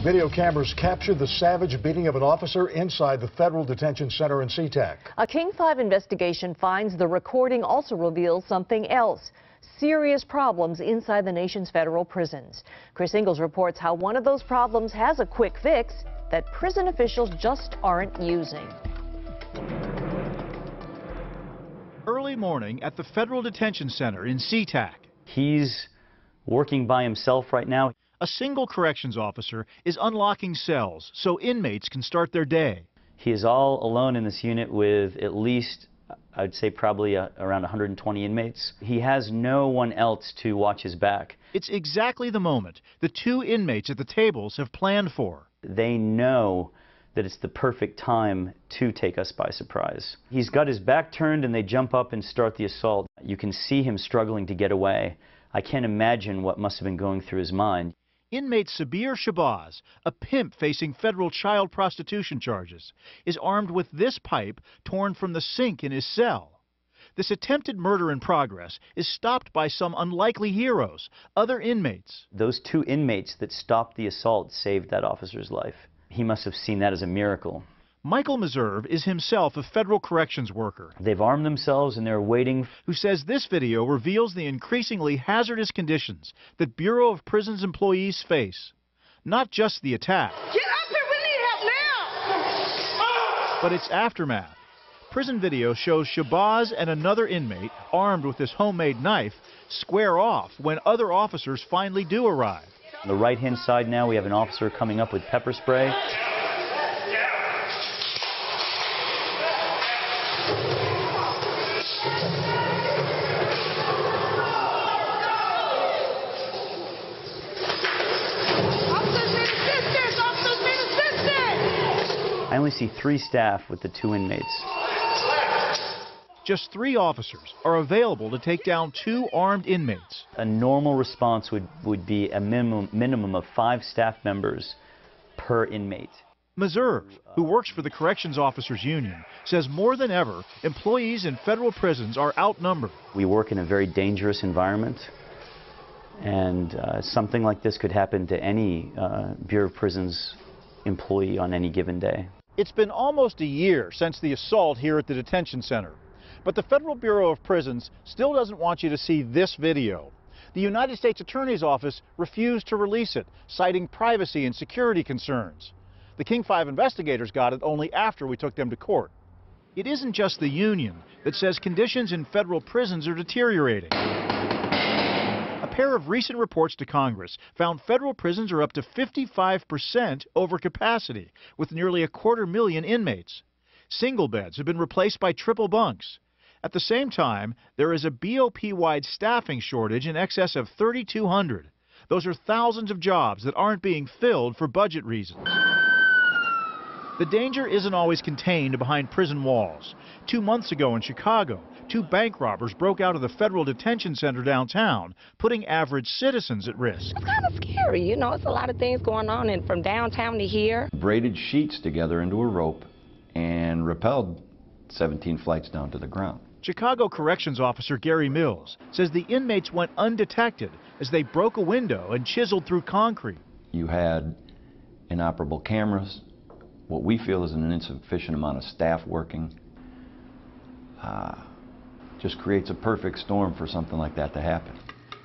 Video cameras captured the savage beating of an officer inside the federal detention center in SeaTac. A King 5 investigation finds the recording also reveals something else. Serious problems inside the nation's federal prisons. Chris Ingalls reports how one of those problems has a quick fix that prison officials just aren't using. Early morning at the federal detention center in SeaTac. He's working by himself right now. A single corrections officer is unlocking cells so inmates can start their day. He is all alone in this unit with at least, I'd say probably around 120 inmates. He has no one else to watch his back. It's exactly the moment the two inmates at the tables have planned for. They know that it's the perfect time to take us by surprise. He's got his back turned and they jump up and start the assault. You can see him struggling to get away. I can't imagine what must have been going through his mind. Inmate Sabir Shabazz, a pimp facing federal child prostitution charges, is armed with this pipe torn from the sink in his cell. This attempted murder in progress is stopped by some unlikely heroes, other inmates. Those two inmates that stopped the assault saved that officer's life. He must have seen that as a miracle. Michael Meserve is himself a federal corrections worker. They've armed themselves and they're waiting. Who says this video reveals the increasingly hazardous conditions that Bureau of Prisons employees face. Not just the attack. Get up here, we need help now! But its aftermath. Prison video shows Shabazz and another inmate, armed with this homemade knife, square off when other officers finally do arrive. On the right-hand side now we have an officer coming up with pepper spray. I only see 3 staff with the 2 inmates. Just 3 officers are available to take down 2 armed inmates. A normal response would be a minimum of 5 staff members per inmate. Meserve, who works for the Corrections Officers Union, says more than ever, employees in federal prisons are outnumbered. We work in a very dangerous environment, and something like this could happen to any Bureau of Prisons employee on any given day. It's been almost a year since the assault here at the detention center, but the Federal Bureau of Prisons still doesn't want you to see this video. The United States Attorney's Office refused to release it, citing privacy and security concerns. The King 5 investigators got it only after we took them to court. It isn't just the union that says conditions in federal prisons are deteriorating. A pair of recent reports to Congress found federal prisons are up to 55% over capacity, with nearly 250,000 inmates. Single beds have been replaced by triple bunks. At the same time, there is a BOP-wide staffing shortage in excess of 3,200. Those are thousands of jobs that aren't being filled for budget reasons. The danger isn't always contained behind prison walls. 2 months ago in Chicago, 2 bank robbers broke out of the federal detention center downtown, putting average citizens at risk. It's kind of scary, you know, it's a lot of things going on, and from downtown to here. Braided sheets together into a rope and rappelled 17 flights down to the ground. Chicago Corrections Officer Gary Mills says the inmates went undetected as they broke a window and chiseled through concrete. You had inoperable cameras, what we feel is an insufficient amount of staff working. Just creates a perfect storm for something like that to happen.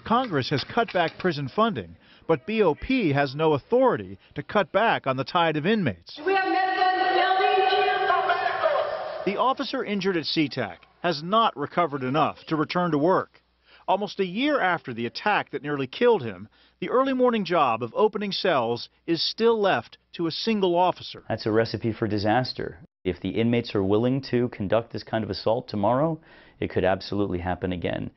Congress has cut back prison funding, but BOP has no authority to cut back on the tide of inmates. We have medicine in the building. The officer injured at SeaTac has not recovered enough to return to work. Almost a year after the attack that nearly killed him, the early morning job of opening cells is still left to a single officer. That's a recipe for disaster. If the inmates are willing to conduct this kind of assault tomorrow, it could absolutely happen again.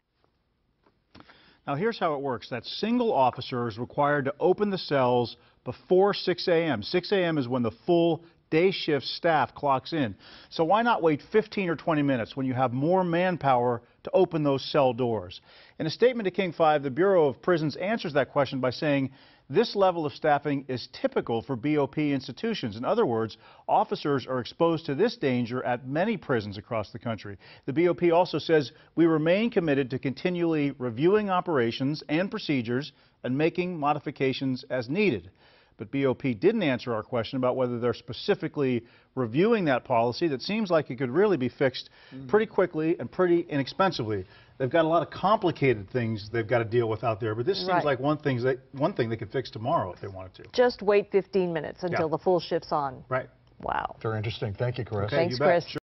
Now here's how it works. That single officer is required to open the cells before 6 a.m. 6 a.m. is when the full day shift staff clocks in. So why not wait 15 or 20 minutes when you have more manpower to open those cell doors? In a statement to King 5, the Bureau of Prisons answers that question by saying this level of staffing is typical for BOP institutions. In other words, officers are exposed to this danger at many prisons across the country. The BOP also says we remain committed to continually reviewing operations and procedures and making modifications as needed. but BOP didn't answer our question about whether they're specifically reviewing that policy that seems like it could really be fixed pretty quickly and pretty inexpensively. They've got a lot of complicated things they've got to deal with out there, but this seems like one thing they could fix tomorrow if they wanted to. Just wait 15 minutes until the full shift's on. Right. Wow. Very interesting. Thank you, Chris. Okay, Thanks, you bet. Chris. Sure.